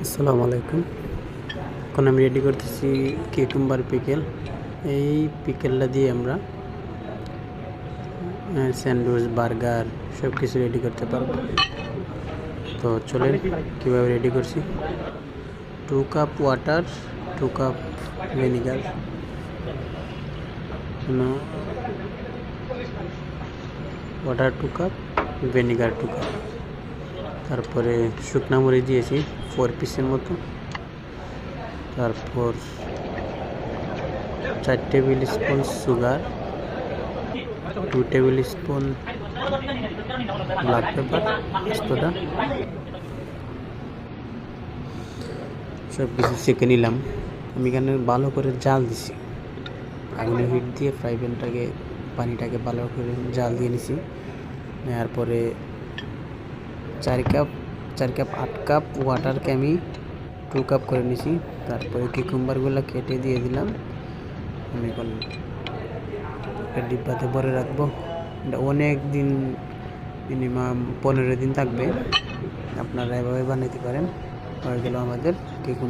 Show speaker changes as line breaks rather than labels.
আসসালামু আলাইকুম। এখন আমি রেডি করতেছি কিউকাম্বার পিকেল। এই পিকেলটা দিয়ে আমরা স্যান্ডউইচ, বার্গার সব কিছু রেডি করতে পারবো। তো চলেন কীভাবে রেডি করছি। 2 cup water, 2 cup vinegar, water 2 cup, vinegar 2 cup. তারপরে শুকনা মরিচ দিয়েছি 4 পিসের মতো। তারপর 4 table spoon sugar, 2 table spoon black pepper, পোস্তটা সব কিছু সেঁকে নিলাম। আমি এখানে ভালো করে জাল দিছি, আগুনে হিট দিয়ে ফ্রাই প্যানটাকে পানিটাকে ভালো করে জাল দিয়ে নিছি। নেওয়ার পরে 4 কাপ 8 কাপ ওয়াটারকে আমি 2 কাপ করে নিছি। তারপরে কিউকাম্বারগুলো কেটে দিয়ে দিলাম। আমি এখন একটা ডিব্বাতে ভরে রাখবো। এটা অনেক দিন, মিনিমাম 15 দিন থাকবে। আপনারা এভাবে বানাতে পারেন। হয়ে গেল আমাদের কিউকাম্বার।